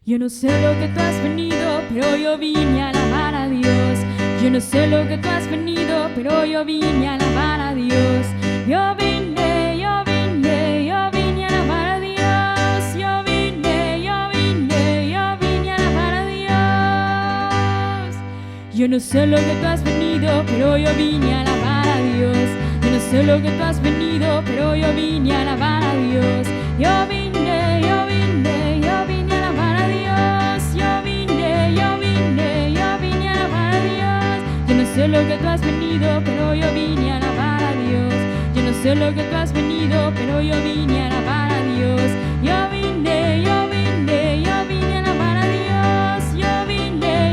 Yo no sé lo que tú has venido, pero yo vine a alabar a Dios. Yo no sé lo que tú has venido, pero yo vine a alabar a Dios. Yo vine a alabar a Dios. Yo vine a alabar a Dios. Yo no sé lo que tú has venido, pero yo vine a alabar a Dios. Yo no sé lo que tú has venido, pero yo vine a alabar a Dios. Yo vine a alabar a Dios. Yo vine a alabar a Dios. Yo no sé lo que tú has venido, pero yo vine a alabar a Dios. Yo no sé lo que tú has venido, pero yo vine a alabar a Dios. Yo vine a alabar a Dios. Yo vine a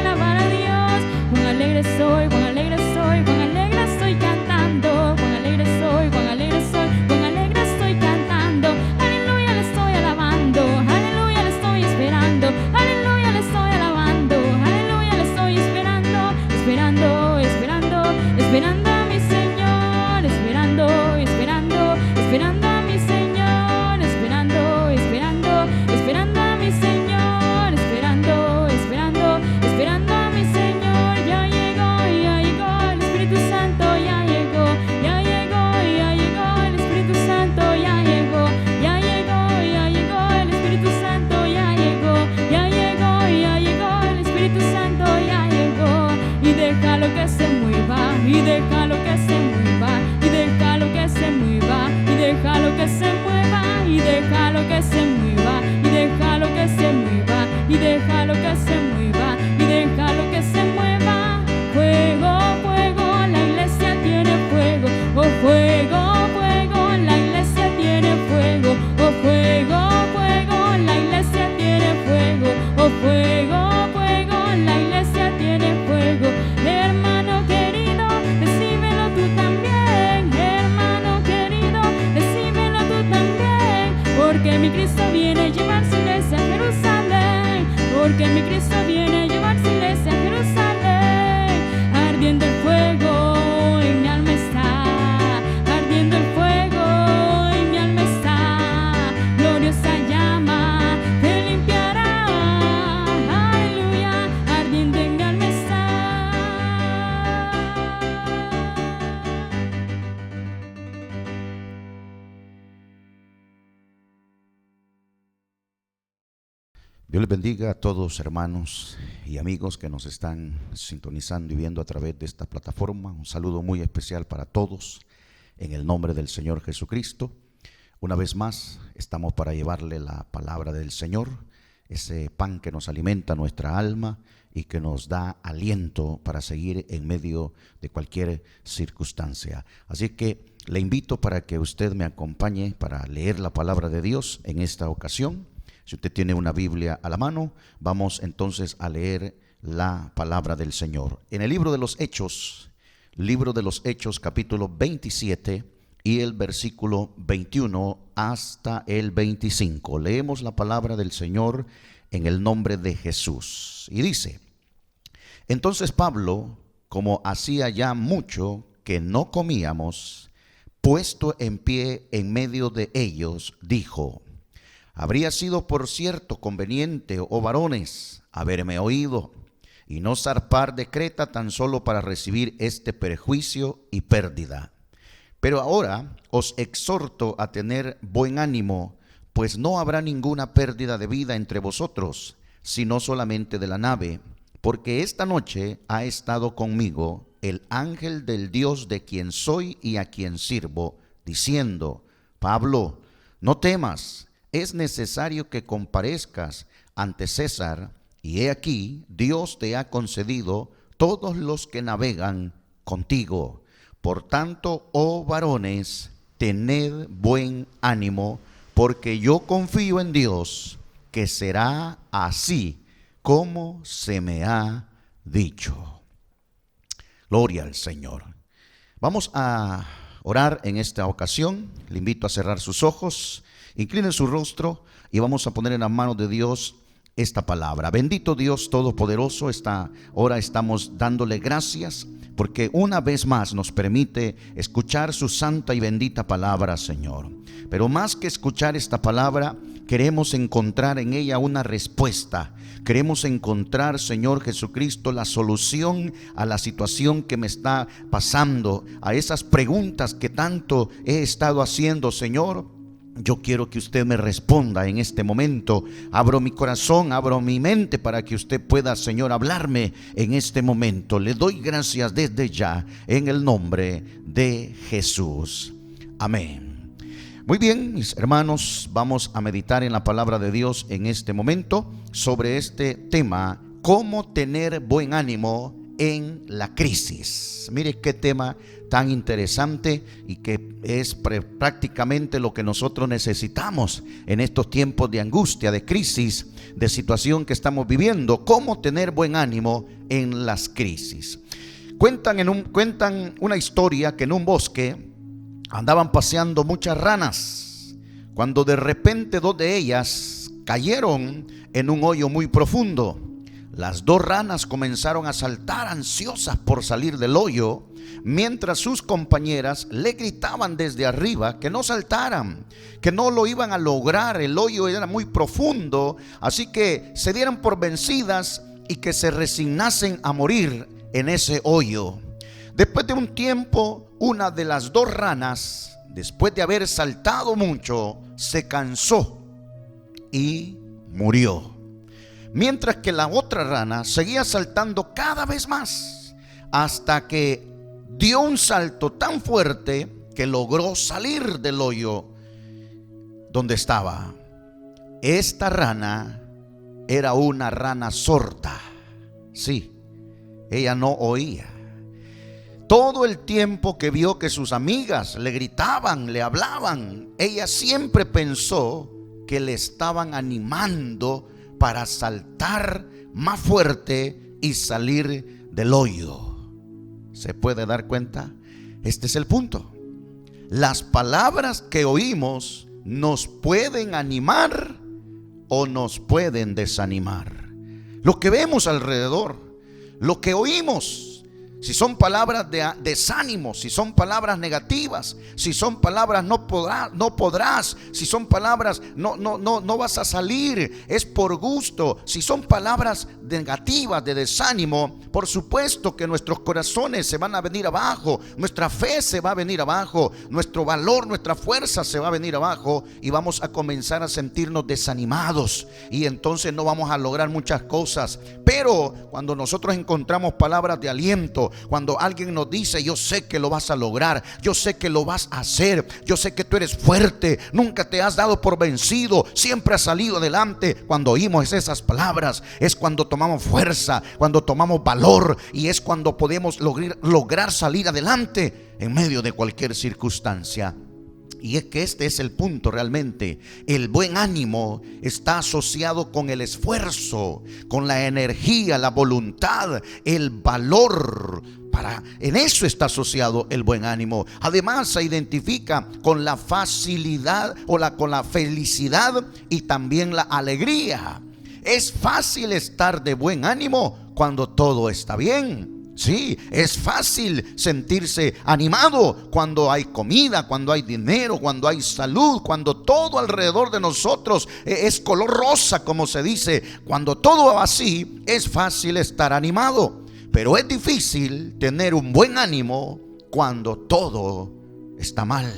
alabar a Dios. Cuán alegre soy, cuán alegre soy, cuán alegre estoy cantando. Cuán alegre soy, cuán alegre soy, cuán alegre estoy cantando. Aleluya, le estoy alabando. Aleluya, le estoy esperando. Aleluya, le estoy alabando. Aleluya, le estoy esperando. Esperando a mi Señor. Esperando a mi Señor. Esperando a mi Señor. Esperando a mi Señor. Ya llegó el Espíritu Santo, ya llegó el Espíritu Santo, ya llegó el Espíritu Santo, ya llegó el Espíritu Santo, ya llegó. Y déjalo que se mueva, y déjalo que se mueva, y déjalo que se mueva, y déjalo que se mueva, y déjalo que se mueva, y déjalo que se mueva, y déjalo que se mueva, y déjalo que se mueva. Fuego, fuego, la iglesia tiene fuego. Oh, fuego, fuego, la iglesia tiene fuego. Oh, fuego, fuego, la iglesia tiene fuego. Oh, fuego, fuego, la iglesia tiene fuego. Hermano querido, recíbelo tú también. Hermano querido, recíbelo tú también. Porque mi Cristo viene a llevar su iglesia a Jerusalén. Porque mi Cristo viene a llevar su iglesia a Jerusalén. Ardiendo el fuego en mi alma está. Ardiendo el fuego en mi alma está. Gloriosa llama te limpiará. Aleluya, ardiendo en mi alma está. Dios les bendiga a todos, hermanos y amigos que nos están sintonizando y viendo a través de esta plataforma. Un saludo muy especial para todos en el nombre del Señor Jesucristo. Una vez más estamos para llevarle la palabra del Señor, ese pan que nos alimenta nuestra alma y que nos da aliento para seguir en medio de cualquier circunstancia. Así que le invito para que usted me acompañe para leer la palabra de Dios en esta ocasión. Si usted tiene una Biblia a la mano, vamos entonces a leer la palabra del Señor. En el libro de los Hechos capítulo 27 y el versículo 21 hasta el 25. Leemos la palabra del Señor en el nombre de Jesús. Y dice: entonces Pablo, como hacía ya mucho que no comíamos, puesto en pie en medio de ellos, dijo: habría sido por cierto conveniente, oh varones, haberme oído y no zarpar de Creta tan solo para recibir este perjuicio y pérdida. Pero ahora os exhorto a tener buen ánimo, pues no habrá ninguna pérdida de vida entre vosotros, sino solamente de la nave, porque esta noche ha estado conmigo el ángel del Dios de quien soy y a quien sirvo, diciendo: Pablo, no temas, es necesario que comparezcas ante César, y he aquí, Dios te ha concedido todos los que navegan contigo. Por tanto, oh varones, tened buen ánimo, porque yo confío en Dios, que será así como se me ha dicho. Gloria al Señor. Vamos a orar en esta ocasión. Le invito a cerrar sus ojos. Incline su rostro y vamos a poner en las manos de Dios esta palabra. Bendito Dios Todopoderoso, esta hora estamos dándole gracias porque una vez más nos permite escuchar su santa y bendita palabra, Señor. Pero más que escuchar esta palabra, queremos encontrar en ella una respuesta. Queremos encontrar, Señor Jesucristo, la solución a la situación que me está pasando, a esas preguntas que tanto he estado haciendo, Señor. Yo quiero que usted me responda en este momento. Abro mi corazón, abro mi mente para que usted pueda, Señor, hablarme en este momento. Le doy gracias desde ya en el nombre de Jesús. Amén. Muy bien, mis hermanos, vamos a meditar en la palabra de Dios en este momento sobre este tema: cómo tener buen ánimo en la crisis. Mire qué tema tan interesante, y que es prácticamente lo que nosotros necesitamos en estos tiempos de angustia, de crisis, de situación que estamos viviendo. Cómo tener buen ánimo en las crisis. Cuentan una historia que en un bosque andaban paseando muchas ranas, cuando de repente dos de ellas cayeron en un hoyo muy profundo. Las dos ranas comenzaron a saltar ansiosas por salir del hoyo, mientras sus compañeras le gritaban desde arriba que no saltaran, que no lo iban a lograr. El hoyo era muy profundo, así que se dieran por vencidas y que se resignasen a morir en ese hoyo. Después de un tiempo, una de las dos ranas, después de haber saltado mucho, se cansó y murió. Mientras que la otra rana seguía saltando cada vez más, hasta que dio un salto tan fuerte que logró salir del hoyo donde estaba. Esta rana era una rana sorda. Sí, ella no oía. Todo el tiempo que vio que sus amigas le gritaban, le hablaban, ella siempre pensó que le estaban animando para saltar más fuerte y salir del hoyo. ¿Se puede dar cuenta? Este es el punto. Las palabras que oímos nos pueden animar o nos pueden desanimar. Lo que vemos alrededor, lo que oímos, si son palabras de desánimo, si son palabras negativas, si son palabras no podrás, si son palabras no vas a salir, es por gusto, si son palabras negativas de desánimo, por supuesto que nuestros corazones se van a venir abajo, nuestra fe se va a venir abajo, nuestro valor, nuestra fuerza se va a venir abajo, y vamos a comenzar a sentirnos desanimados, y entonces no vamos a lograr muchas cosas. Pero cuando nosotros encontramos palabras de aliento, cuando alguien nos dice: yo sé que lo vas a lograr, yo sé que lo vas a hacer, yo sé que tú eres fuerte, nunca te has dado por vencido, siempre has salido adelante. Cuando oímos esas palabras es cuando tomamos fuerza, cuando tomamos valor, y es cuando podemos lograr salir adelante en medio de cualquier circunstancia. Y es que este es el punto realmente. El buen ánimo está asociado con el esfuerzo, con la energía, la voluntad, el valor. En eso está asociado el buen ánimo. Además, se identifica con la facilidad con la felicidad y también la alegría. Es fácil estar de buen ánimo cuando todo está bien. Sí, es fácil sentirse animado cuando hay comida, cuando hay dinero, cuando hay salud, cuando todo alrededor de nosotros es color rosa, como se dice. Cuando todo va así, es fácil estar animado. Pero es difícil tener un buen ánimo cuando todo está mal.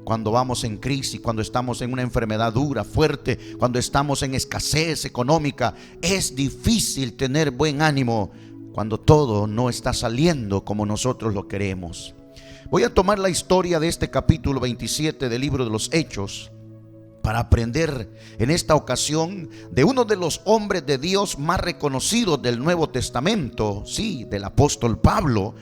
Cuando vamos en crisis, cuando estamos en una enfermedad dura, fuerte, cuando estamos en escasez económica, es difícil tener buen ánimo cuando todo no está saliendo como nosotros lo queremos. Voy a tomar la historia de este capítulo 27 del libro de los Hechos para aprender en esta ocasión de uno de los hombres de Dios más reconocidos del Nuevo Testamento, sí, del apóstol Pablo.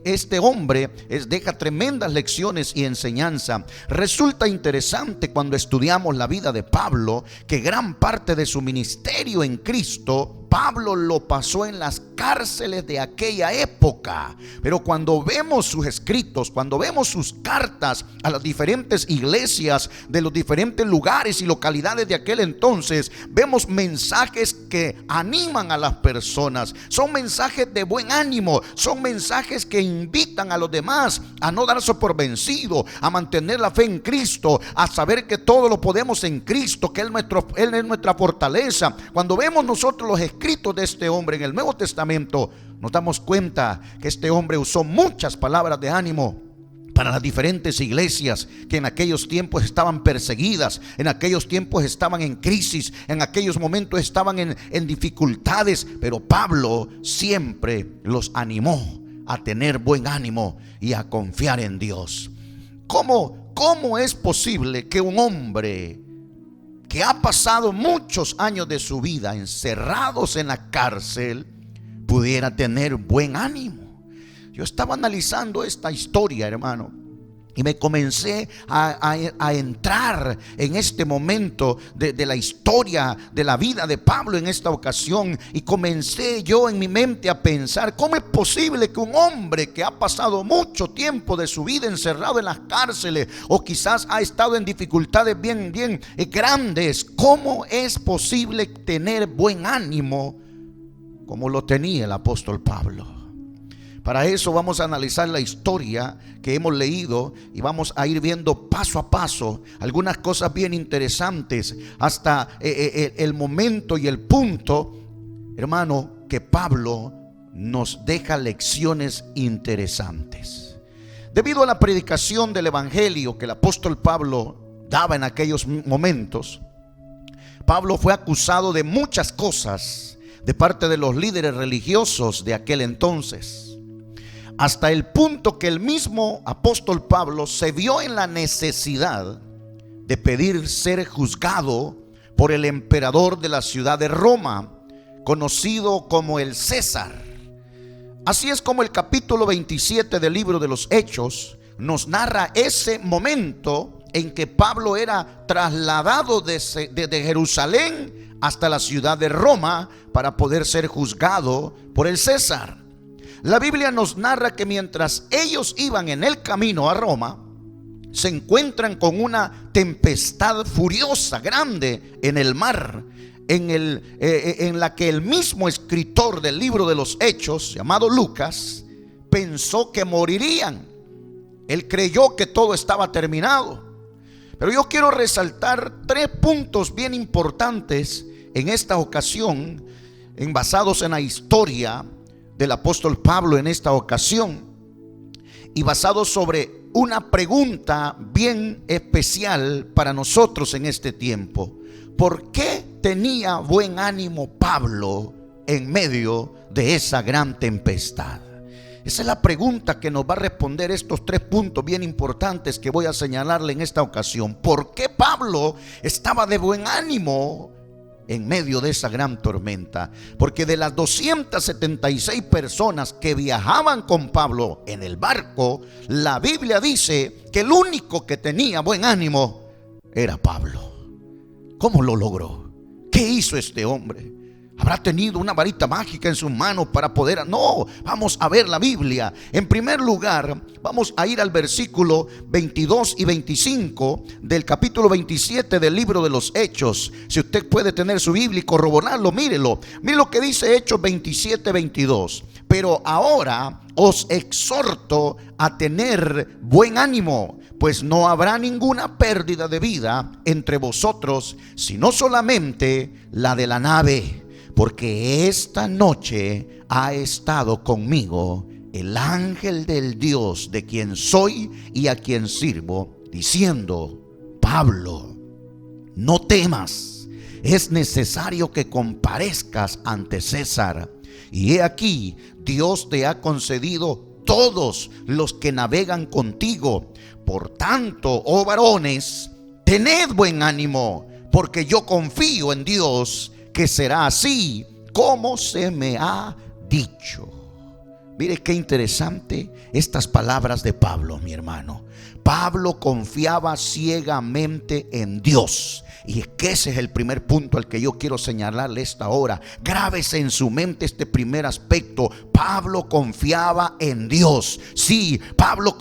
Este hombre deja tremendas lecciones y enseñanza. Resulta interesante cuando estudiamos la vida de Pablo que gran parte de su ministerio en Cristo Pablo lo pasó en las cárceles de aquella época. Pero cuando vemos sus escritos, cuando vemos sus cartas a las diferentes iglesias de los diferentes lugares y localidades de aquel entonces, vemos mensajes que animan a las personas, son mensajes de buen ánimo, son mensajes que invitan a los demás a no darse por vencido, a mantener la fe en Cristo, a saber que todo lo podemos en Cristo, que Él es nuestra fortaleza. Cuando vemos nosotros los escritos de este hombre en el Nuevo Testamento, nos damos cuenta que este hombre usó muchas palabras de ánimo para las diferentes iglesias que en aquellos tiempos estaban perseguidas, en aquellos tiempos estaban en crisis, en aquellos momentos estaban en dificultades. Pero Pablo siempre los animó a tener buen ánimo y a confiar en Dios. ¿Cómo es posible que un hombre que ha pasado muchos años de su vida encerrados en la cárcel pudiera tener buen ánimo? Yo estaba analizando esta historia, hermano, y me comencé a entrar en este momento de la historia de la vida de Pablo en esta ocasión. Y comencé yo en mi mente a pensar: ¿cómo es posible que un hombre que ha pasado mucho tiempo de su vida encerrado en las cárceles, o quizás ha estado en dificultades bien grandes, cómo es posible tener buen ánimo como lo tenía el apóstol Pablo? Para eso vamos a analizar la historia que hemos leído y vamos a ir viendo paso a paso algunas cosas bien interesantes hasta el momento y el punto, hermano, que Pablo nos deja lecciones interesantes. Debido a la predicación del evangelio que el apóstol Pablo daba en aquellos momentos, Pablo fue acusado de muchas cosas de parte de los líderes religiosos de aquel entonces, hasta el punto que el mismo apóstol Pablo se vio en la necesidad de pedir ser juzgado por el emperador de la ciudad de Roma, conocido como el César. Así es como el capítulo 27 del libro de los Hechos nos narra ese momento en que Pablo era trasladado desde Jerusalén hasta la ciudad de Roma para poder ser juzgado por el César. La Biblia nos narra que mientras ellos iban en el camino a Roma, se encuentran con una tempestad furiosa, grande en el mar, en la que el mismo escritor del libro de los Hechos, llamado Lucas, pensó que morirían. Él creyó que todo estaba terminado. Pero yo quiero resaltar 3 puntos bien importantes en esta ocasión, basados en la historia del apóstol Pablo en esta ocasión, y basado sobre una pregunta bien especial para nosotros en este tiempo. ¿Por qué tenía buen ánimo Pablo en medio de esa gran tempestad? Esa es la pregunta que nos va a responder estos 3 puntos bien importantes que voy a señalarle en esta ocasión. ¿Por qué Pablo estaba de buen ánimo en medio de esa gran tormenta? Porque de las 276 personas que viajaban con Pablo en el barco, la Biblia dice que el único que tenía buen ánimo era Pablo. ¿Cómo lo logró? ¿Qué hizo este hombre? ¿Habrá tenido una varita mágica en sus manos para poder? No, vamos a ver la Biblia. En primer lugar, vamos a ir al versículo 22 y 25 del capítulo 27 del libro de los Hechos. Si usted puede tener su Biblia y corroborarlo, mírelo. Mire lo que dice Hechos 27, 22. Pero ahora os exhorto a tener buen ánimo, pues no habrá ninguna pérdida de vida entre vosotros, sino solamente la de la nave. Porque esta noche ha estado conmigo el ángel del Dios de quien soy y a quien sirvo, diciendo: Pablo, no temas, es necesario que comparezcas ante César. Y he aquí, Dios te ha concedido todos los que navegan contigo. Por tanto, oh varones, tened buen ánimo, porque yo confío en Dios, que será así como se me ha dicho. Mire qué interesante estas palabras de Pablo, mi hermano. Pablo confiaba ciegamente en Dios. Y es que ese es el primer punto al que yo quiero señalarle esta hora. Grábese en su mente este primer aspecto. Pablo confiaba en Dios. Sí, Pablo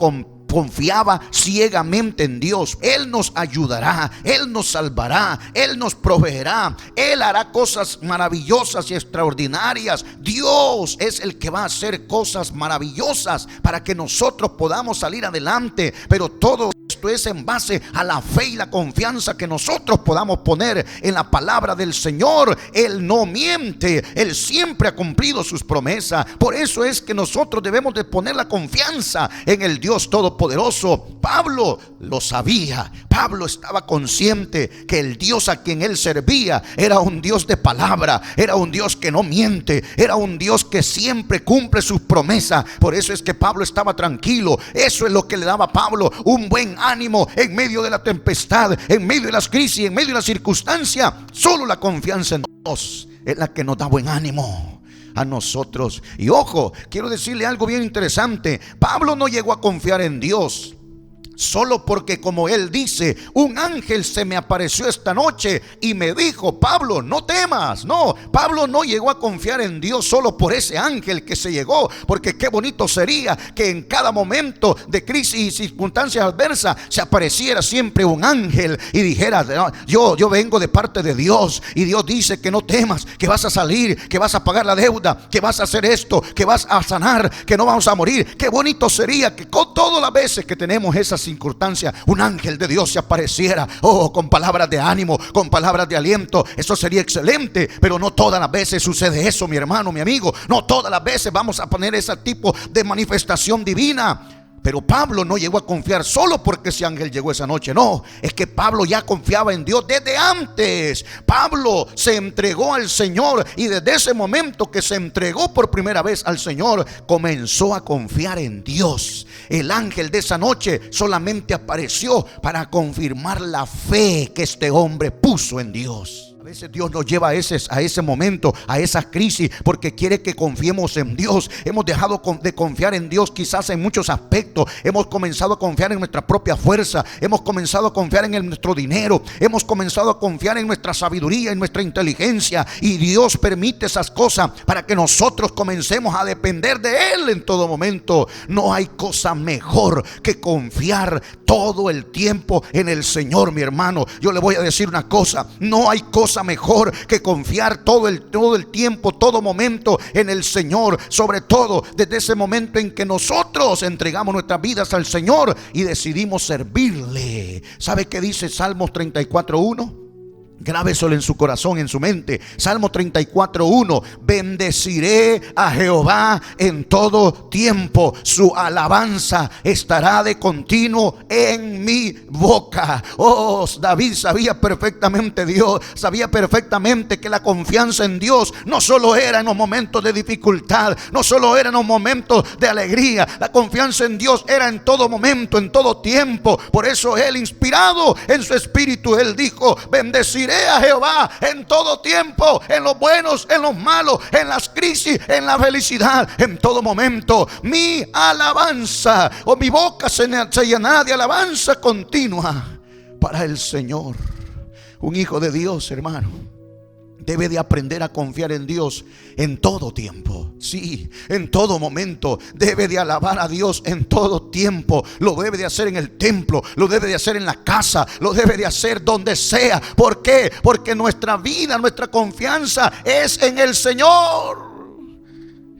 confiaba ciegamente en Dios. Él nos ayudará, Él nos salvará, Él nos proveerá, Él hará cosas maravillosas y extraordinarias. Dios es el que va a hacer cosas maravillosas para que nosotros podamos salir adelante. Pero todo esto es en base a la fe y la confianza que nosotros podamos poner en la palabra del Señor. Él no miente, Él siempre ha cumplido sus promesas. Por eso es que nosotros debemos de poner la confianza en el Dios Todopoderoso. Pablo lo sabía. Pablo estaba consciente que el Dios a quien él servía era un Dios de palabra, era un Dios que no miente, era un Dios que siempre cumple sus promesas. Por eso es que Pablo estaba tranquilo. Eso es lo que le daba a Pablo un buen ánimo en medio de la tempestad, en medio de las crisis, en medio de la circunstancia. Solo la confianza en Dios es la que nos da buen ánimo a nosotros. Y ojo, quiero decirle algo bien interesante. Pablo no llegó a confiar en Dios solo porque, como él dice, un ángel se me apareció esta noche y me dijo: Pablo, no temas. No, Pablo no llegó a confiar en Dios solo por ese ángel que se llegó, porque qué bonito sería que en cada momento de crisis y circunstancias adversas se apareciera siempre un ángel y dijera: yo vengo de parte de Dios, y Dios dice que no temas, que vas a salir, que vas a pagar la deuda, que vas a hacer esto, que vas a sanar, que no vamos a morir. Qué bonito sería que con todas las veces que tenemos esas circunstancia, un ángel de Dios se apareciera, con palabras de ánimo, con palabras de aliento. Eso sería excelente, pero no todas las veces sucede eso, mi hermano, mi amigo. No todas las veces vamos a poner ese tipo de manifestación divina. Pero Pablo no llegó a confiar solo porque ese ángel llegó esa noche. No, es que Pablo ya confiaba en Dios desde antes. Pablo se entregó al Señor, y desde ese momento que se entregó por primera vez al Señor, comenzó a confiar en Dios. El ángel de esa noche solamente apareció para confirmar la fe que este hombre puso en Dios. A veces Dios nos lleva a ese momento, a esa crisis, porque quiere que confiemos en Dios. Hemos dejado de confiar en Dios quizás en muchos aspectos. Hemos comenzado a confiar en nuestra propia fuerza. Hemos comenzado a confiar en nuestro dinero. Hemos comenzado a confiar en nuestra sabiduría, en nuestra inteligencia. Y Dios permite esas cosas para que nosotros comencemos a depender de Él en todo momento. No hay cosa mejor que confiar todo el tiempo en el Señor, mi hermano. Yo le voy a decir una cosa: no hay cosa mejor que confiar todo el tiempo, todo momento en el Señor. Sobre todo desde ese momento en que nosotros entregamos nuestras vidas al Señor y decidimos servirle. ¿Sabe qué dice Salmos 34:1? Grábeselo en su corazón, en su mente. Salmo 34:1. Bendeciré a Jehová en todo tiempo. Su alabanza estará de continuo en mi boca. David sabía perfectamente que la confianza en Dios no solo era en los momentos de dificultad, no solo era en los momentos de alegría. La confianza en Dios era en todo momento, en todo tiempo. Por eso él, inspirado en su espíritu, él dijo: bendeciré a Jehová en todo tiempo, en los buenos, en los malos, en las crisis, en la felicidad, en todo momento. Mi alabanza, mi boca se llenará de alabanza continua para el Señor. Un hijo de Dios, hermano, debe de aprender a confiar en Dios en todo tiempo. Sí, en todo momento. Debe de alabar a Dios en todo tiempo. Lo debe de hacer en el templo, lo debe de hacer en la casa, lo debe de hacer donde sea. ¿Por qué? Porque nuestra vida, nuestra confianza es en el Señor.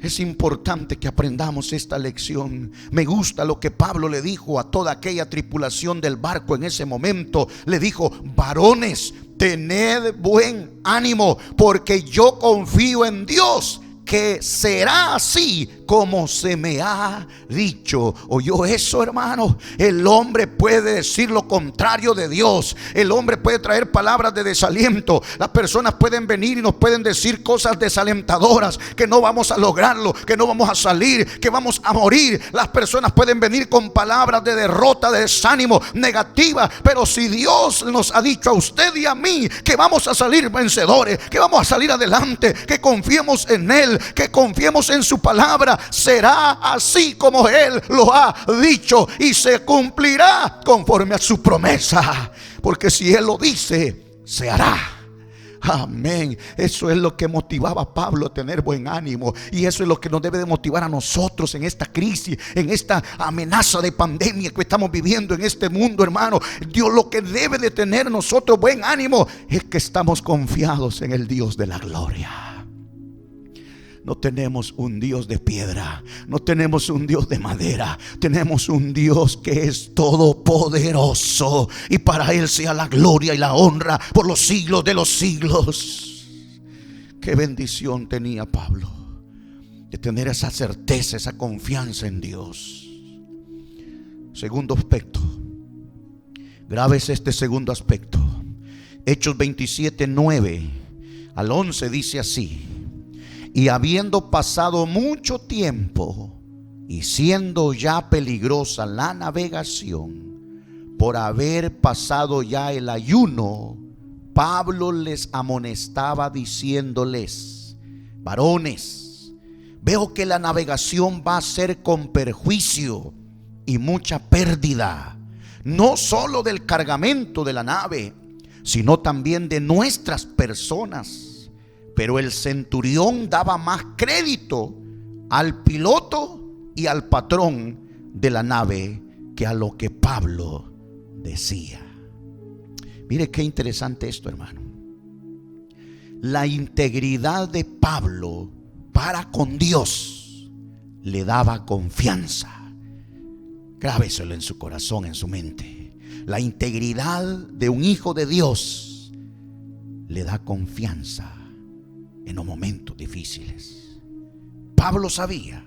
Es importante que aprendamos esta lección. Me gusta lo que Pablo le dijo a toda aquella tripulación del barco en ese momento. Le dijo: varones, tened buen ánimo, porque yo confío en Dios, que será así como se me ha dicho. ¿Oyó eso, hermano? El hombre puede decir lo contrario de Dios. El hombre puede traer palabras de desaliento. Las personas pueden venir y nos pueden decir cosas desalentadoras, que no vamos a lograrlo, que no vamos a salir, que vamos a morir. Las personas pueden venir con palabras de derrota, de desánimo, negativa. Pero si Dios nos ha dicho a usted y a mí que vamos a salir vencedores, que vamos a salir adelante, que confiemos en Él, que confiemos en su palabra, será así como Él lo ha dicho, y se cumplirá conforme a su promesa. Porque si Él lo dice, se hará. Amén. Eso es lo que motivaba a Pablo a tener buen ánimo. Y eso es lo que nos debe de motivar a nosotros en esta crisis, en esta amenaza de pandemia que estamos viviendo en este mundo, hermano. Dios, lo que debe de tener nosotros buen ánimo es que estamos confiados en el Dios de la gloria. No tenemos un Dios de piedra, no tenemos un Dios de madera, tenemos un Dios que es todopoderoso, y para Él sea la gloria y la honra por los siglos de los siglos. Qué bendición tenía Pablo de tener esa certeza, esa confianza en Dios. Segundo aspecto, grave es este segundo aspecto. Hechos 27, 9 al 11 dice así: y habiendo pasado mucho tiempo y siendo ya peligrosa la navegación, por haber pasado ya el ayuno, Pablo les amonestaba diciéndoles: varones, veo que la navegación va a ser con perjuicio y mucha pérdida, no solo del cargamento de la nave, sino también de nuestras personas. Pero el centurión daba más crédito al piloto y al patrón de la nave que a lo que Pablo decía. Mire qué interesante esto, hermano. La integridad de Pablo para con Dios le daba confianza. Grábeselo en su corazón, en su mente. La integridad de un hijo de Dios le da confianza en los momentos difíciles. Pablo sabía,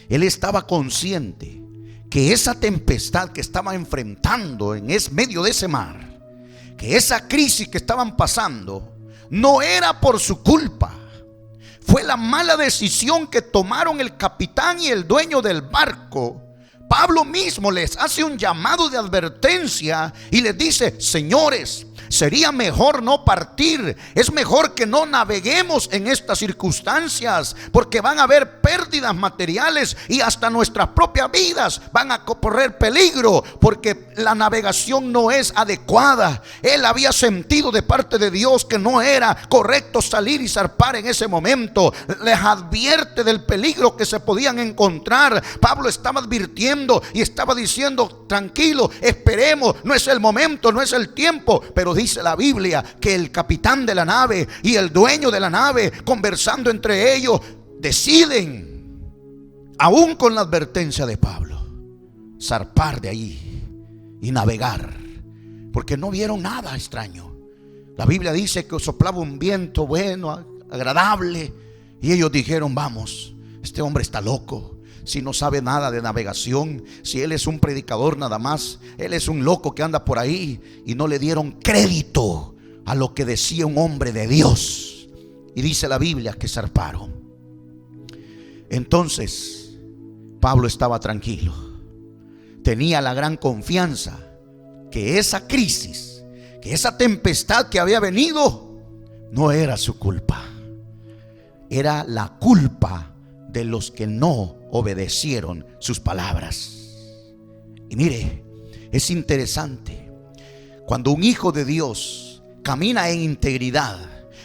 él estaba consciente que esa tempestad que estaba enfrentando en medio de ese mar, que esa crisis que estaban pasando, no era por su culpa. Fue la mala decisión que tomaron el capitán y el dueño del barco. Pablo mismo les hace un llamado de advertencia y les dice: señores, sería mejor no partir. Es mejor que no naveguemos en estas circunstancias, porque van a haber pérdidas materiales y hasta nuestras propias vidas van a correr peligro, porque la navegación no es adecuada. Él había sentido de parte de Dios que no era correcto salir y zarpar en ese momento. Les advierte del peligro que se podían encontrar. Pablo estaba advirtiendo y estaba diciendo: tranquilo, esperemos, no es el momento, no es el tiempo. Pero dice la Biblia que el capitán de la nave y el dueño de la nave, conversando entre ellos, deciden, aún con la advertencia de Pablo, zarpar de ahí y navegar, porque no vieron nada extraño. La Biblia dice que soplaba un viento bueno, agradable, y ellos dijeron: vamos, este hombre está loco. Si no sabe nada de navegación, si él es un predicador nada más, él es un loco que anda por ahí. Y no le dieron crédito a lo que decía un hombre de Dios. Y dice la Biblia que zarparon. Entonces Pablo estaba tranquilo, tenía la gran confianza que esa crisis, que esa tempestad que había venido, no era su culpa, era la culpa de los que no obedecieron sus palabras. Y mire, es interesante, cuando un hijo de Dios camina en integridad,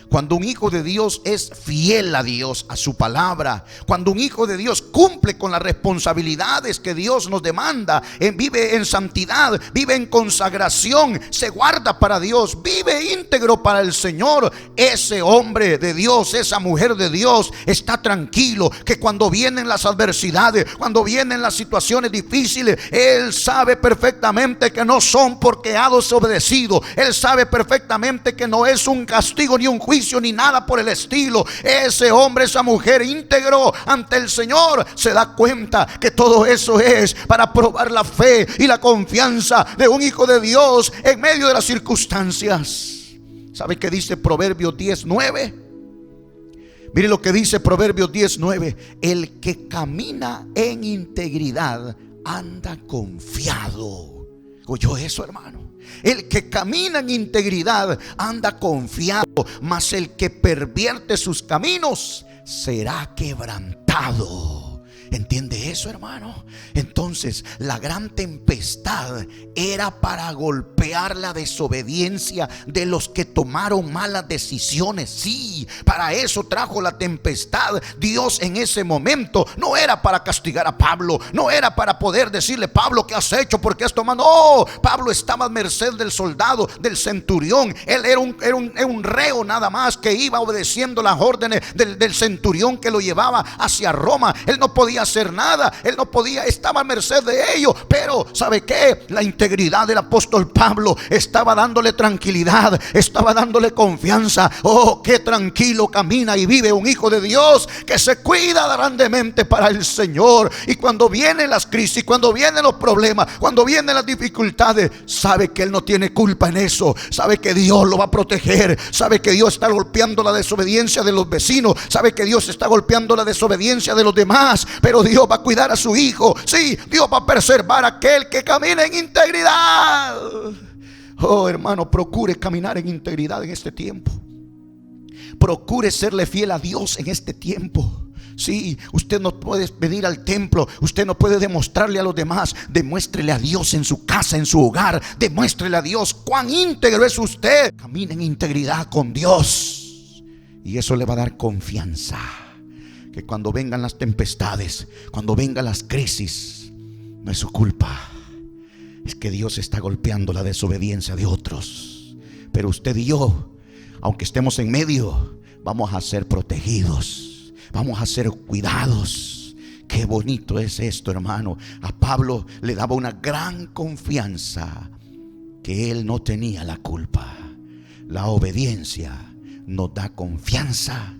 cuando un hijo de Dios es fiel a Dios, a su palabra, cuando un hijo de Dios cumple con las responsabilidades que Dios nos demanda, vive en santidad, vive en consagración, se guarda para Dios, vive íntegro para el Señor, ese hombre de Dios, esa mujer de Dios está tranquilo, que cuando vienen las adversidades, cuando vienen las situaciones difíciles, él sabe perfectamente que no son porque ha desobedecido. Él sabe perfectamente que no es un castigo ni un juicio ni nada por el estilo. Ese hombre, esa mujer íntegro ante el Señor se da cuenta que todo eso es para probar la fe y la confianza de un hijo de Dios en medio de las circunstancias. ¿Sabe qué dice Proverbios 10:9? Mire lo que dice Proverbios 10:9: el que camina en integridad anda confiado. ¿Oyó eso, hermano? El que camina en integridad anda confiado, mas el que pervierte sus caminos será quebrantado. ¿Entiende eso, hermano? Entonces, la gran tempestad era para golpear la desobediencia de los que tomaron malas decisiones. Sí, para eso trajo la tempestad. Dios en ese momento no era para castigar a Pablo, no era para poder decirle: Pablo, ¿qué has hecho? ¿Por qué has tomado? No, Pablo estaba a merced del soldado, del centurión. Él era un reo nada más, que iba obedeciendo las órdenes del centurión que lo llevaba hacia Roma. Él no podía hacer nada, él no podía, estaba a merced de ellos. Pero ¿sabe qué? La integridad del apóstol Pablo estaba dándole tranquilidad, estaba dándole confianza. Oh, qué tranquilo camina y vive un hijo de Dios que se cuida grandemente para el Señor. Y cuando vienen las crisis, cuando vienen los problemas, cuando vienen las dificultades, sabe que él no tiene culpa en eso. Sabe que Dios lo va a proteger, sabe que Dios está golpeando la desobediencia de los vecinos, sabe que Dios está golpeando la desobediencia de los demás, pero Dios va a cuidar a su hijo. Sí, Dios va a preservar a aquel que camina en integridad. Oh, hermano, procure caminar en integridad en este tiempo. Procure serle fiel a Dios en este tiempo. Sí, usted no puede venir al templo, usted no puede demostrarle a los demás. Demuéstrele a Dios en su casa, en su hogar. Demuéstrele a Dios cuán íntegro es usted. Camine en integridad con Dios, y eso le va a dar confianza. Que cuando vengan las tempestades, cuando vengan las crisis, no es su culpa, es que Dios está golpeando la desobediencia de otros. Pero usted y yo, aunque estemos en medio, vamos a ser protegidos, vamos a ser cuidados. Qué bonito es esto, hermano. A Pablo le daba una gran confianza que él no tenía la culpa. La obediencia nos da confianza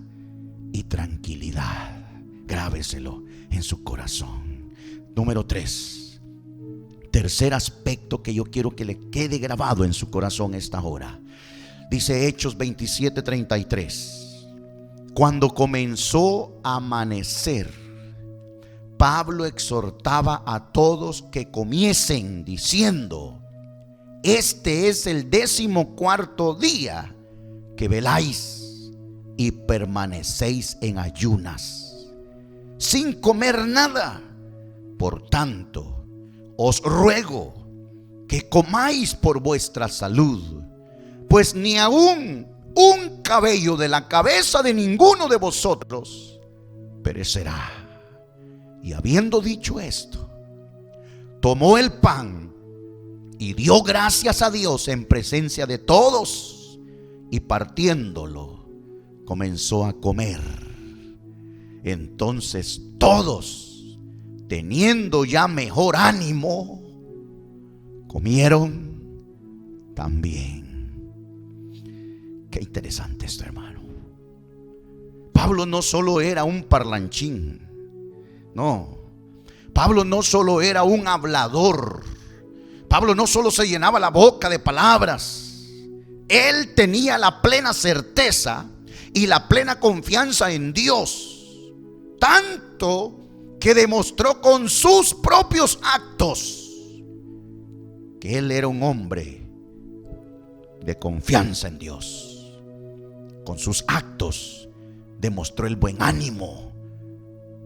y tranquilidad. Grábeselo en su corazón. Número 3. Tercer aspecto que yo quiero que le quede grabado en su corazón esta hora. Dice Hechos 27:33. Cuando comenzó a amanecer, Pablo exhortaba a todos que comiesen, diciendo: este es el 14º día que veláis y permanecéis en ayunas, sin comer nada. Por tanto, os ruego que comáis por vuestra salud, pues ni aún un cabello de la cabeza de ninguno de vosotros perecerá. Y habiendo dicho esto, tomó el pan y dio gracias a Dios en presencia de todos, y partiéndolo comenzó a comer. Entonces todos, teniendo ya mejor ánimo, comieron también. Qué interesante esto, hermano. Pablo no solo era un parlanchín, no. Pablo no solo era un hablador. Pablo no solo se llenaba la boca de palabras. Él tenía la plena certeza y la plena confianza en Dios, tanto que demostró con sus propios actos que él era un hombre de confianza en Dios. Con sus actos demostró el buen ánimo.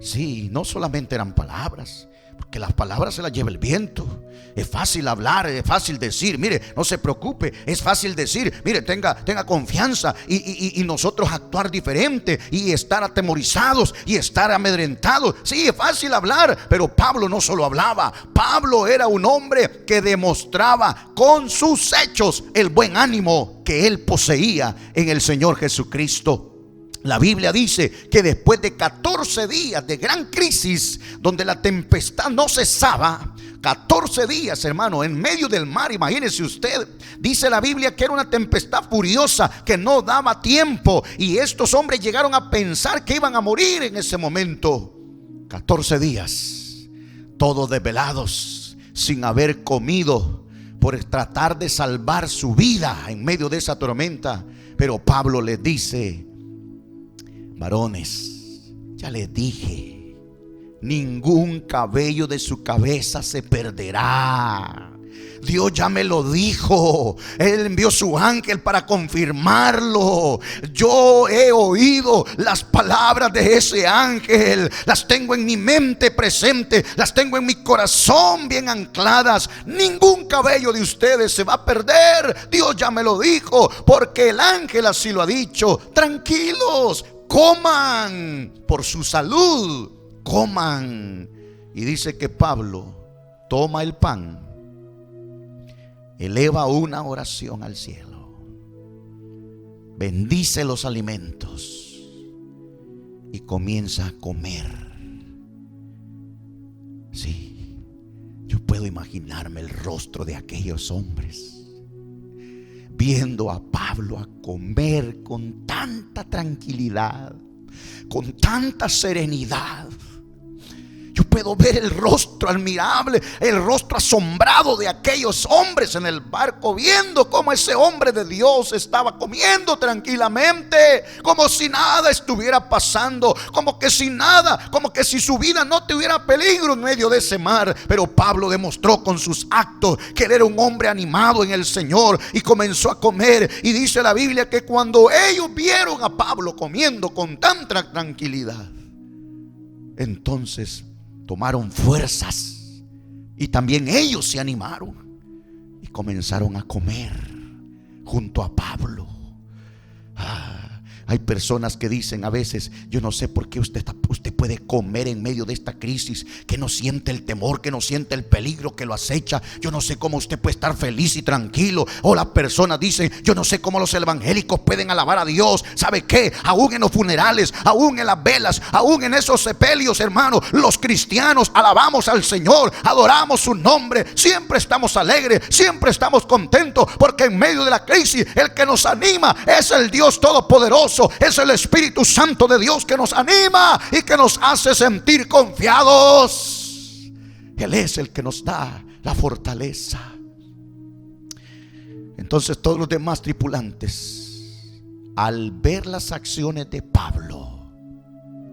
Sí, no solamente eran palabras, porque las palabras se las lleva el viento. Es fácil hablar, es fácil decir: mire, no se preocupe. Es fácil decir: mire, tenga confianza, y nosotros actuar diferente y estar atemorizados y estar amedrentados. Sí, es fácil hablar, pero Pablo no solo hablaba. Pablo era un hombre que demostraba con sus hechos el buen ánimo que él poseía en el Señor Jesucristo. La Biblia dice que después de 14 días de gran crisis, donde la tempestad no cesaba, 14 días, hermano, en medio del mar, imagínese usted. Dice la Biblia que era una tempestad furiosa que no daba tiempo, y estos hombres llegaron a pensar que iban a morir en ese momento. 14 días, todos desvelados, sin haber comido, por tratar de salvar su vida en medio de esa tormenta. Pero Pablo les dice: varones, ya les dije, ningún cabello de su cabeza se perderá. Dios ya me lo dijo. Él envió su ángel para confirmarlo. Yo he oído las palabras de ese ángel. Las tengo en mi mente presente. Las tengo en mi corazón bien ancladas. Ningún cabello de ustedes se va a perder. Dios ya me lo dijo, porque el ángel así lo ha dicho. Tranquilos, coman por su salud. Coman. Y dice que Pablo toma el pan, eleva una oración al cielo, bendice los alimentos y comienza a comer. Sí, yo puedo imaginarme el rostro de aquellos hombres viendo a Pablo a comer con tanta tranquilidad, con tanta serenidad. Yo puedo ver el rostro admirable, el rostro asombrado de aquellos hombres en el barco, viendo cómo ese hombre de Dios estaba comiendo tranquilamente, como si nada estuviera pasando, como que sin nada, como que si su vida no tuviera peligro en medio de ese mar. Pero Pablo demostró con sus actos que él era un hombre animado en el Señor y comenzó a comer. Y dice la Biblia que cuando ellos vieron a Pablo comiendo con tanta tranquilidad, entonces tomaron fuerzas y también ellos se animaron y comenzaron a comer junto a Pablo. Hay personas que dicen a veces: yo no sé por qué usted puede comer en medio de esta crisis, que no siente el temor, que no siente el peligro que lo acecha. Yo no sé cómo usted puede estar feliz y tranquilo. O las personas dicen: yo no sé cómo los evangélicos pueden alabar a Dios. ¿Sabe qué? Aún en los funerales, aún en las velas, aún en esos sepelios, hermanos, los cristianos alabamos al Señor, adoramos su nombre. Siempre estamos alegres, siempre estamos contentos, porque en medio de la crisis el que nos anima es el Dios Todopoderoso. Es el Espíritu Santo de Dios que nos anima y que nos hace sentir confiados. Él es el que nos da la fortaleza. Entonces todos los demás tripulantes, al ver las acciones de Pablo,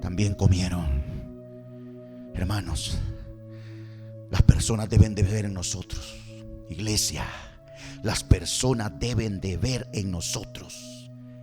también comieron. Hermanos, las personas deben de ver en nosotros, iglesia, las personas deben de ver en nosotros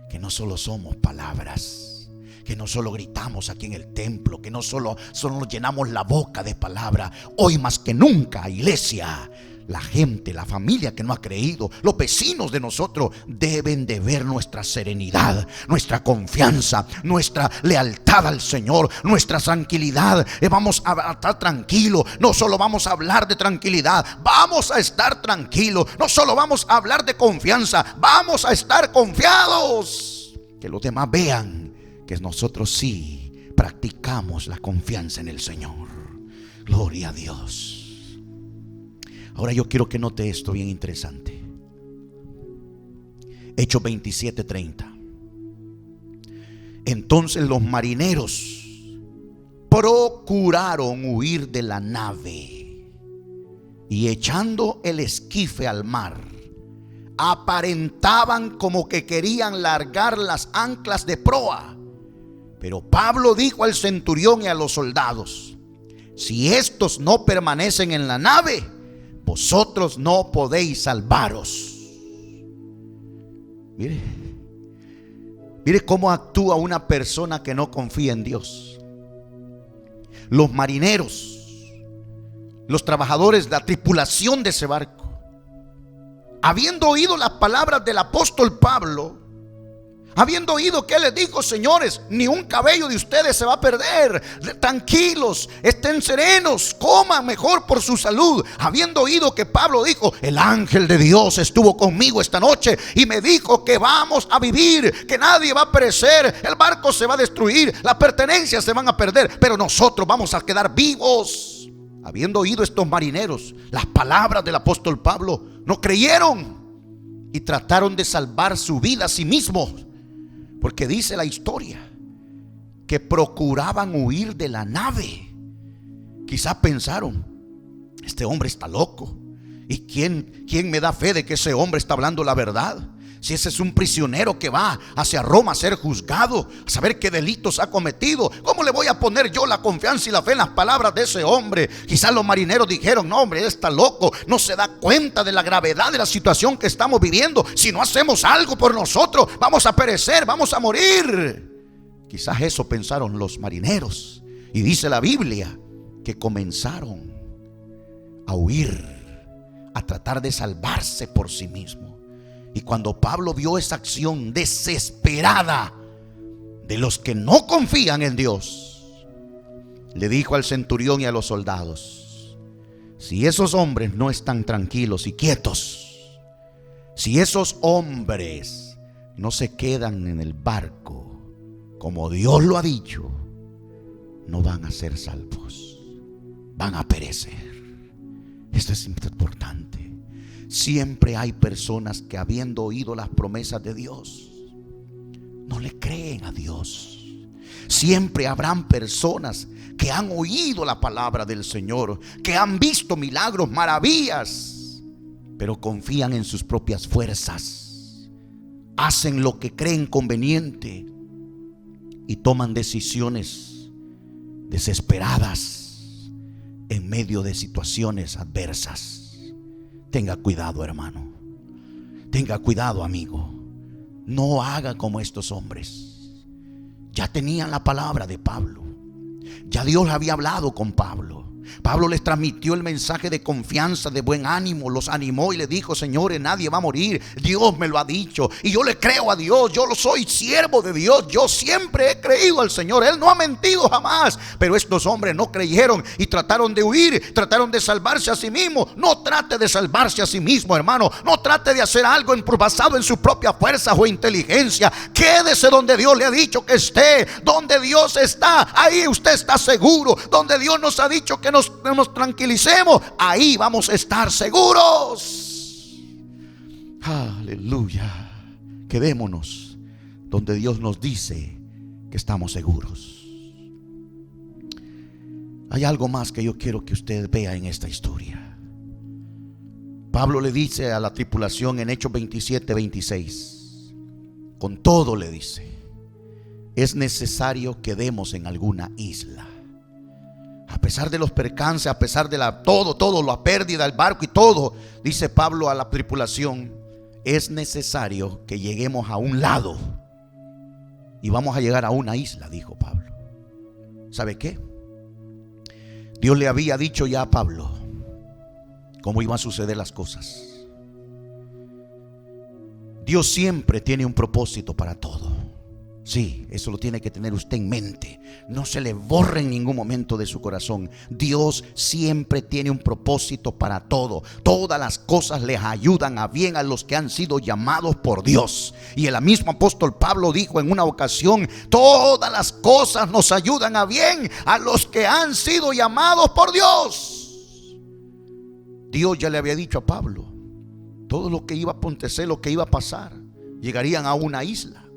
que no solo somos palabras, que no solo gritamos aquí en el templo, que no solo nos llenamos la boca de palabra. Hoy más que nunca, iglesia, la gente, la familia que no ha creído, los vecinos de nosotros deben de ver nuestra serenidad, nuestra confianza, nuestra lealtad al Señor, nuestra tranquilidad. Vamos a estar tranquilos. No solo vamos a hablar de tranquilidad, vamos a estar tranquilos. No solo vamos a hablar de confianza, vamos a estar confiados. Que los demás vean que nosotros sí practicamos la confianza en el Señor. Gloria a Dios. Ahora yo quiero que note esto bien interesante. Hechos 27:30. Entonces los marineros procuraron huir de la nave y echando el esquife al mar, aparentaban como que querían largar las anclas de proa. Pero Pablo dijo al centurión y a los soldados: si estos no permanecen en la nave, vosotros no podéis salvaros. Mire cómo actúa una persona que no confía en Dios. Los marineros, los trabajadores, la tripulación de ese barco, habiendo oído las palabras del apóstol Pablo, habiendo oído que él les dijo: señores, ni un cabello de ustedes se va a perder, tranquilos, estén serenos, coman mejor por su salud. Habiendo oído que Pablo dijo: el ángel de Dios estuvo conmigo esta noche y me dijo que vamos a vivir, que nadie va a perecer, el barco se va a destruir, las pertenencias se van a perder, pero nosotros vamos a quedar vivos. Habiendo oído estos marineros las palabras del apóstol Pablo, no creyeron y trataron de salvar su vida a sí mismos. Porque dice la historia que procuraban huir de la nave. Quizás pensaron: este hombre está loco. ¿Y quién me da fe de que ese hombre está hablando la verdad? Si ese es un prisionero que va hacia Roma a ser juzgado, a saber qué delitos ha cometido, ¿cómo le voy a poner yo la confianza y la fe en las palabras de ese hombre? Quizás los marineros dijeron: no, hombre, está loco, no se da cuenta de la gravedad de la situación que estamos viviendo. Si no hacemos algo por nosotros, vamos a perecer, vamos a morir. Quizás eso pensaron los marineros. Y dice la Biblia que comenzaron a huir, a tratar de salvarse por sí mismo. Y cuando Pablo vio esa acción desesperada de los que no confían en Dios, le dijo al centurión y a los soldados: si esos hombres no están tranquilos y quietos, si esos hombres no se quedan en el barco como Dios lo ha dicho, no van a ser salvos, van a perecer. Esto es importante. Siempre hay personas que, habiendo oído las promesas de Dios, no le creen a Dios. Siempre habrán personas que han oído la palabra del Señor, que han visto milagros, maravillas, pero confían en sus propias fuerzas, hacen lo que creen conveniente y toman decisiones desesperadas en medio de situaciones adversas. Tenga cuidado, hermano. Tenga cuidado, amigo. No haga como estos hombres. Ya tenían la palabra de Pablo. Ya Dios había hablado con Pablo. Pablo les transmitió el mensaje de confianza, de buen ánimo. Los animó y les dijo: señores, nadie va a morir, Dios me lo ha dicho y yo le creo a Dios. Yo lo soy siervo de Dios, yo siempre he creído al Señor, Él no ha mentido jamás. Pero estos hombres no creyeron y trataron de huir, trataron de salvarse a sí mismos. No trate de salvarse a sí mismo, hermano. No trate de hacer algo basado en sus propias fuerzas o inteligencia. Quédese donde Dios le ha dicho que esté. Donde Dios está, ahí usted está seguro. Donde Dios nos ha dicho que nos tranquilicemos, ahí vamos a estar seguros. Aleluya. Quedémonos donde Dios nos dice que estamos seguros. Hay algo más que yo quiero que usted vea en esta historia. Pablo le dice a la tripulación en Hechos 27:26, con todo le dice: es necesario que demos en alguna isla. A pesar de los percances, a pesar de todo, la pérdida del barco y todo, dice Pablo a la tripulación: es necesario que lleguemos a un lado. Y vamos a llegar a una isla, dijo Pablo. ¿Sabe qué? Dios le había dicho ya a Pablo cómo iban a suceder las cosas. Dios siempre tiene un propósito para todo. Sí, eso lo tiene que tener usted en mente. No se le borre en ningún momento de su corazón. Dios siempre tiene un propósito para todo. Todas las cosas les ayudan a bien a los que han sido llamados por Dios. Y el mismo apóstol Pablo dijo en una ocasión: todas las cosas nos ayudan a bien a los que han sido llamados por Dios. Dios ya le había dicho a Pablo todo lo que iba a acontecer, lo que iba a pasar. Llegarían a una isla.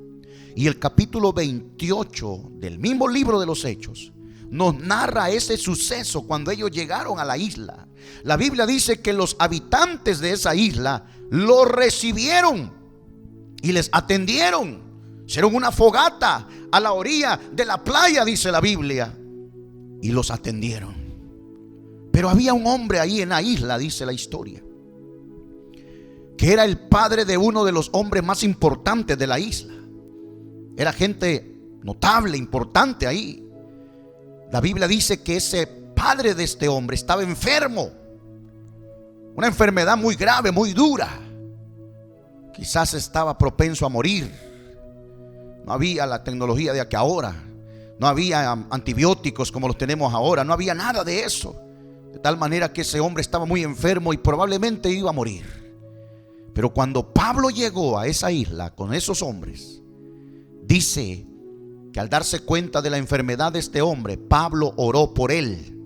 Y el capítulo 28 del mismo libro de los Hechos nos narra ese suceso cuando ellos llegaron a la isla. La Biblia dice que los habitantes de esa isla los recibieron y les atendieron. Hicieron una fogata a la orilla de la playa, dice la Biblia, y los atendieron. Pero había un hombre ahí en la isla, dice la historia, que era el padre de uno de los hombres más importantes de la isla. Era gente notable, importante ahí. La Biblia dice que ese padre de este hombre estaba enfermo. Una enfermedad muy grave, muy dura. Quizás estaba propenso a morir. No había la tecnología de aquí ahora. No había antibióticos como los tenemos ahora. No había nada de eso. De tal manera que ese hombre estaba muy enfermo y probablemente iba a morir. Pero cuando Pablo llegó a esa isla con esos hombres, dice que al darse cuenta de la enfermedad de este hombre, Pablo oró por él.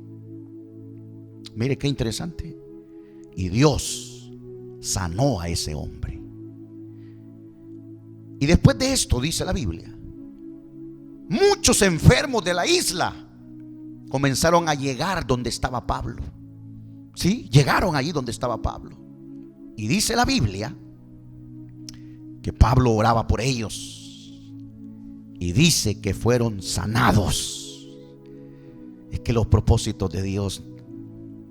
Mire qué interesante. Y Dios sanó a ese hombre. Y después de esto, dice la Biblia, muchos enfermos de la isla comenzaron a llegar donde estaba Pablo. Sí, llegaron allí donde estaba Pablo. Y dice la Biblia que Pablo oraba por ellos y dice que fueron sanados. Es que los propósitos de Dios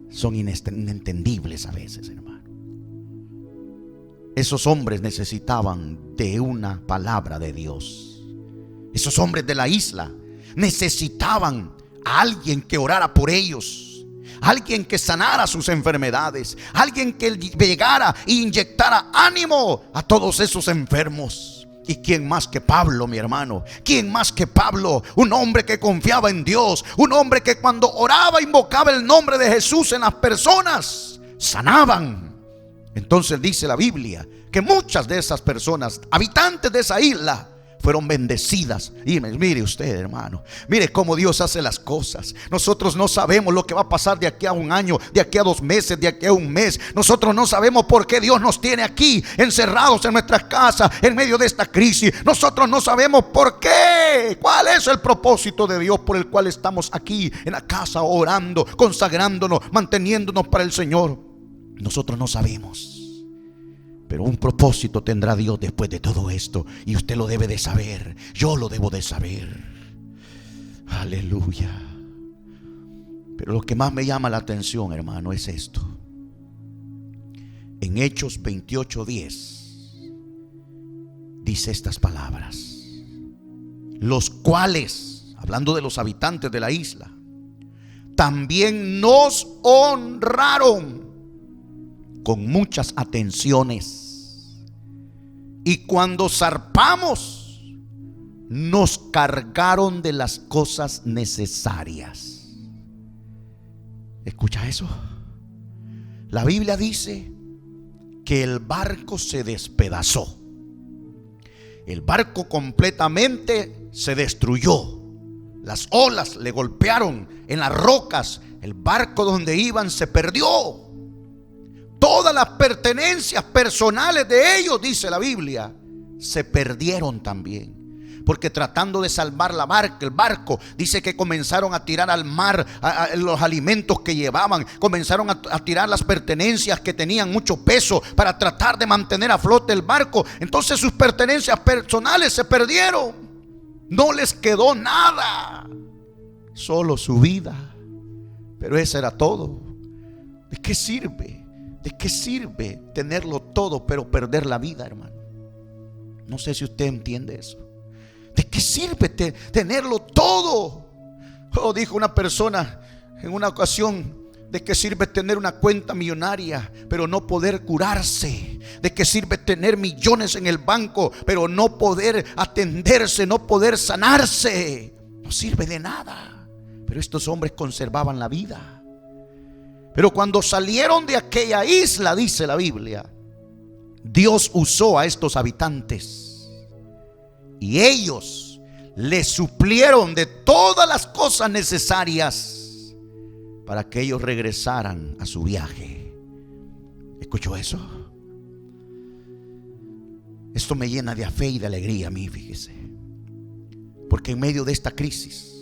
son inentendibles a veces, hermano. Esos hombres necesitaban de una palabra de Dios. Esos hombres de la isla necesitaban a alguien que orara por ellos, alguien que sanara sus enfermedades, alguien que llegara e inyectara ánimo a todos esos enfermos. ¿Y quién más que Pablo, mi hermano? ¿Quién más que Pablo? Un hombre que confiaba en Dios, un hombre que cuando oraba invocaba el nombre de Jesús en las personas, sanaban. Entonces dice la Biblia que muchas de esas personas, habitantes de esa isla, fueron bendecidas. Y mire usted, hermano, mire cómo Dios hace las cosas. Nosotros no sabemos lo que va a pasar de aquí a un año, de aquí a 2 meses, de aquí a un mes. Nosotros no sabemos por qué Dios nos tiene aquí encerrados en nuestras casas en medio de esta crisis. Nosotros no sabemos por qué, cuál es el propósito de Dios por el cual estamos aquí en la casa orando, consagrándonos, manteniéndonos para el Señor. Nosotros no sabemos, pero un propósito tendrá Dios después de todo esto, y usted lo debe de saber. Yo lo debo de saber. Aleluya. Pero lo que más me llama la atención, hermano, es esto. En Hechos 28:10 dice estas palabras: los cuales, hablando de los habitantes de la isla, también nos honraron con muchas atenciones, y cuando zarpamos nos cargaron de las cosas necesarias. ¿Escucha eso? La Biblia dice que el barco se despedazó. El barco completamente se destruyó. Las olas le golpearon en las rocas. El barco donde iban se perdió. Todas las pertenencias personales de ellos, dice la Biblia, se perdieron también. Porque tratando de salvar la barca, el barco, dice que comenzaron a tirar al mar los alimentos que llevaban. Comenzaron a tirar las pertenencias que tenían mucho peso para tratar de mantener a flote el barco. Entonces sus pertenencias personales se perdieron. No les quedó nada, solo su vida. Pero eso era todo. ¿De qué sirve? ¿De qué sirve tenerlo todo pero perder la vida, hermano? No sé si usted entiende eso. ¿De qué sirve tenerlo todo? Oh, dijo una persona en una ocasión: ¿de qué sirve tener una cuenta millonaria pero no poder curarse? ¿De qué sirve tener millones en el banco pero no poder atenderse, no poder sanarse? No sirve de nada. Pero estos hombres conservaban la vida. Pero cuando salieron de aquella isla, dice la Biblia, Dios usó a estos habitantes y ellos les suplieron de todas las cosas necesarias para que ellos regresaran a su viaje. ¿Escuchó eso? Esto me llena de fe y de alegría a mí, fíjese. Porque en medio de esta crisis,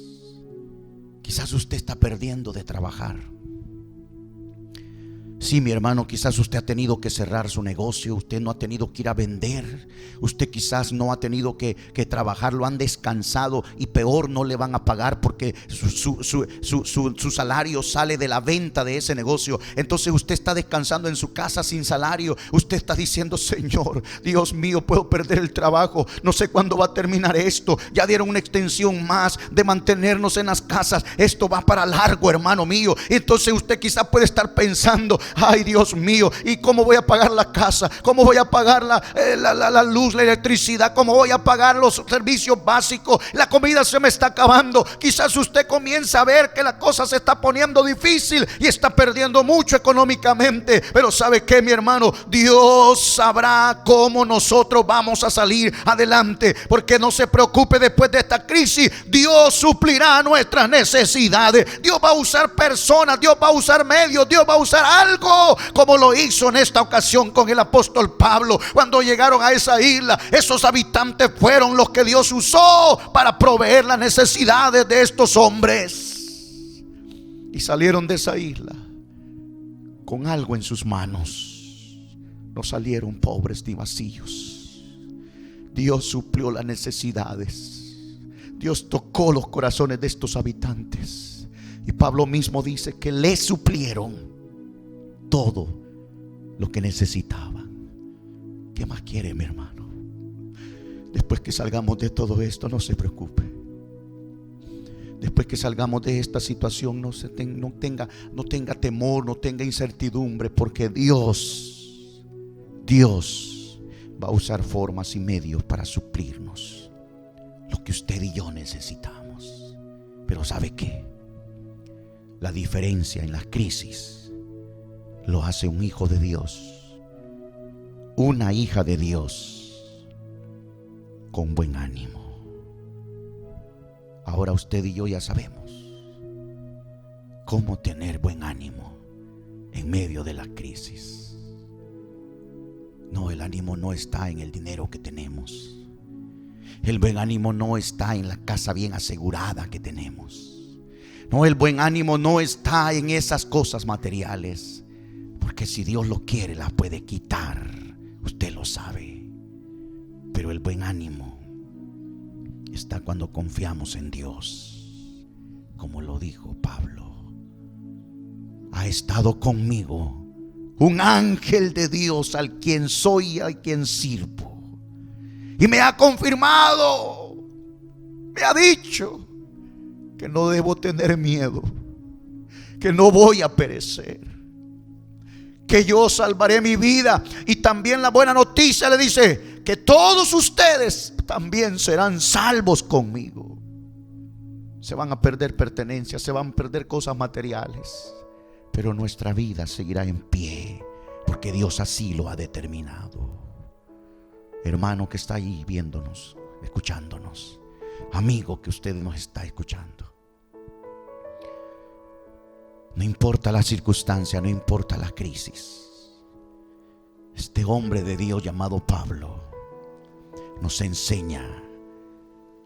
quizás usted está perdiendo de trabajar. Sí, mi hermano, quizás usted ha tenido que cerrar su negocio. Usted no ha tenido que ir a vender. Usted quizás no ha tenido que trabajar. Lo han descansado y peor, no le van a pagar porque su salario sale de la venta de ese negocio. Entonces usted está descansando en su casa sin salario. Usted está diciendo: Señor, Dios mío, puedo perder el trabajo. No sé cuándo va a terminar esto. Ya dieron una extensión más de mantenernos en las casas. Esto va para largo, hermano mío. Entonces usted quizás puede estar pensando: ay, Dios mío, ¿y cómo voy a pagar la casa? ¿Cómo voy a pagar la luz, la electricidad? ¿Cómo voy a pagar los servicios básicos? La comida se me está acabando. Quizás usted comienza a ver que la cosa se está poniendo difícil y está perdiendo mucho económicamente. Pero ¿sabe qué, mi hermano? Dios sabrá cómo nosotros vamos a salir adelante. Porque no se preocupe, después de esta crisis Dios suplirá nuestras necesidades. Dios va a usar personas, Dios va a usar medios, Dios va a usar algo, como lo hizo en esta ocasión con el apóstol Pablo. Cuando llegaron a esa isla, esos habitantes fueron los que Dios usó para proveer las necesidades de estos hombres. Y salieron de esa isla con algo en sus manos. No salieron pobres ni vacíos. Dios suplió las necesidades. Dios tocó los corazones de estos habitantes. Y Pablo mismo dice que le suplieron todo lo que necesitaban. ¿Qué más quiere, mi hermano? Después que salgamos de todo esto, no se preocupe. Después que salgamos de esta situación, no tenga temor, no tenga incertidumbre, porque Dios va a usar formas y medios para suplirnos lo que usted y yo necesitamos. Pero ¿sabe qué? La diferencia en las crisis lo hace un hijo de Dios, una hija de Dios con buen ánimo. Ahora usted y yo ya sabemos cómo tener buen ánimo en medio de la crisis. No, el ánimo no está en el dinero que tenemos. El buen ánimo no está en la casa bien asegurada que tenemos. No, el buen ánimo no está en esas cosas materiales, porque si Dios lo quiere, las puede quitar. Usted lo sabe. Pero el buen ánimo está cuando confiamos en Dios, como lo dijo Pablo. Ha estado conmigo un ángel de Dios, al quien soy y al quien sirvo, y me ha confirmado, me ha dicho que no debo tener miedo, que no voy a perecer, que yo salvaré mi vida. Y también la buena noticia le dice que todos ustedes también serán salvos conmigo. Se van a perder pertenencias, se van a perder cosas materiales, pero nuestra vida seguirá en pie, porque Dios así lo ha determinado. Hermano que está ahí viéndonos, escuchándonos, amigo que usted nos está escuchando, no importa la circunstancia, no importa la crisis, este hombre de Dios llamado Pablo nos enseña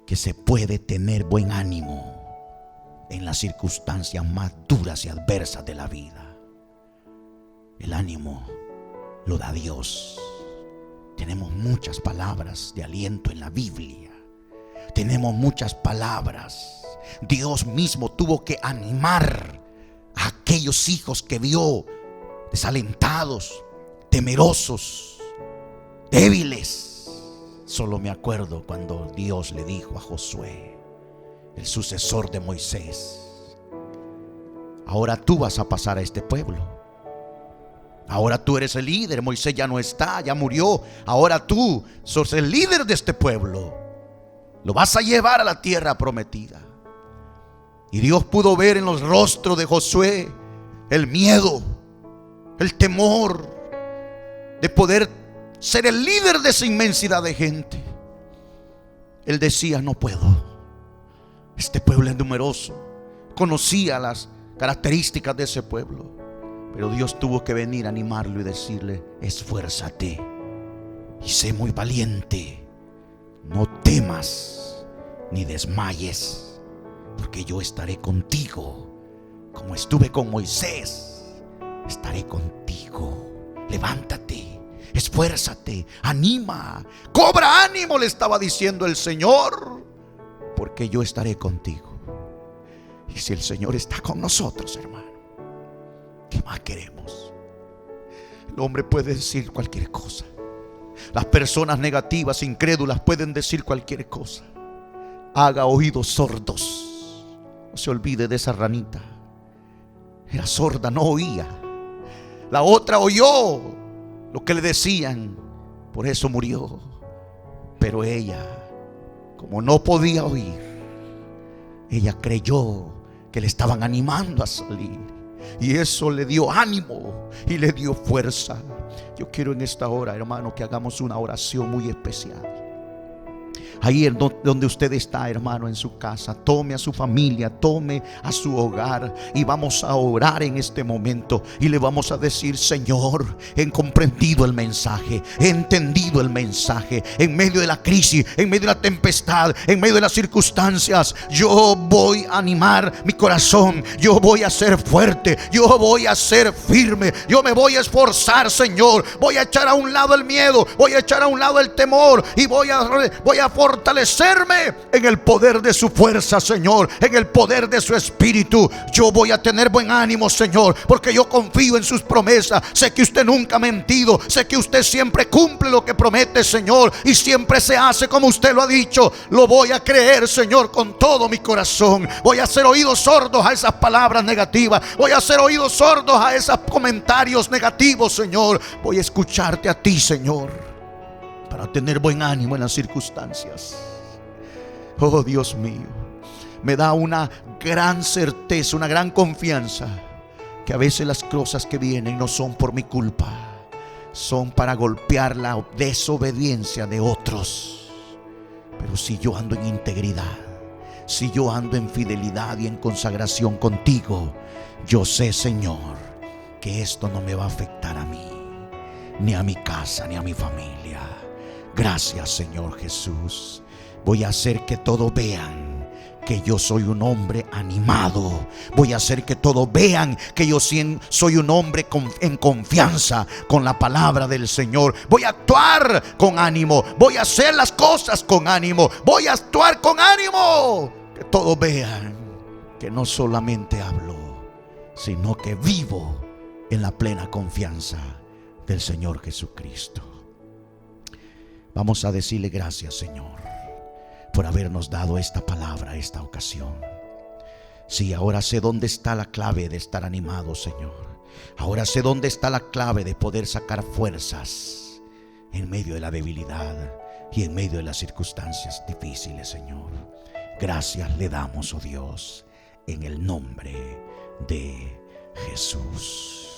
que se puede tener buen ánimo en las circunstancias más duras y adversas de la vida. El ánimo lo da Dios. Tenemos muchas palabras de aliento en la Biblia. Tenemos muchas palabras. Dios mismo tuvo que animar a aquellos hijos que vio desalentados, temerosos, débiles. Solo me acuerdo cuando Dios le dijo a Josué, el sucesor de Moisés: ahora tú vas a pasar a este pueblo. Ahora tú eres el líder. Moisés ya no está, ya murió. Ahora tú sos el líder de este pueblo. Lo vas a llevar a la tierra prometida. Y Dios pudo ver en los rostros de Josué el miedo, el temor de poder ser el líder de esa inmensidad de gente. Él decía: no puedo. Este pueblo es numeroso. Conocía las características de ese pueblo, pero Dios tuvo que venir a animarlo y decirle: esfuérzate y sé muy valiente. No temas ni desmayes, porque yo estaré contigo. Como estuve con Moisés, estaré contigo. Levántate, esfuérzate, anima, cobra ánimo, le estaba diciendo el Señor, porque yo estaré contigo. Y si el Señor está con nosotros, hermano, ¿qué más queremos? El hombre puede decir cualquier cosa. Las personas negativas, incrédulas, pueden decir cualquier cosa. Haga oídos sordos. No se olvide de esa ranita. Era sorda, no oía. La otra oyó lo que le decían, por eso murió. Pero ella, como no podía oír, ella creyó que le estaban animando a salir, y eso le dio ánimo y le dio fuerza. Yo quiero en esta hora, hermano, que hagamos una oración muy especial. Ahí donde usted está, hermano, en su casa, tome a su familia, tome a su hogar y vamos a orar en este momento y le vamos a decir: Señor, he comprendido el mensaje, he entendido el mensaje. En medio de la crisis, en medio de la tempestad, en medio de las circunstancias, yo voy a animar mi corazón, yo voy a ser fuerte, yo voy a ser firme, yo me voy a esforzar, Señor. Voy a echar a un lado el miedo, voy a echar a un lado el temor y voy a fortalecerme en el poder de su fuerza, Señor, en el poder de su espíritu. Yo voy a tener buen ánimo, Señor, porque yo confío en sus promesas. Sé que usted nunca ha mentido, sé que usted siempre cumple lo que promete, Señor, y siempre se hace como usted lo ha dicho. Lo voy a creer, Señor, con todo mi corazón. Voy a hacer oídos sordos a esas palabras negativas, voy a hacer oídos sordos a esos comentarios negativos, Señor. Voy a escucharte a ti, Señor, para tener buen ánimo en las circunstancias. Oh Dios mío, me da una gran certeza, una gran confianza, que a veces las cosas que vienen no son por mi culpa, son para golpear la desobediencia de otros. Pero si yo ando en integridad, si yo ando en fidelidad y en consagración contigo, yo sé, Señor, que esto no me va a afectar a mí, ni a mi casa, ni a mi familia. Gracias, Señor Jesús. Voy a hacer que todos vean que yo soy un hombre animado. Voy a hacer que todos vean que yo soy un hombre en confianza con la palabra del Señor. Voy a actuar con ánimo, voy a hacer las cosas con ánimo, voy a actuar con ánimo. Que todos vean que no solamente hablo, sino que vivo en la plena confianza del Señor Jesucristo. Vamos a decirle gracias, Señor, por habernos dado esta palabra, esta ocasión. Sí, ahora sé dónde está la clave de estar animado, Señor. Ahora sé dónde está la clave de poder sacar fuerzas en medio de la debilidad y en medio de las circunstancias difíciles, Señor. Gracias le damos, oh Dios, en el nombre de Jesús.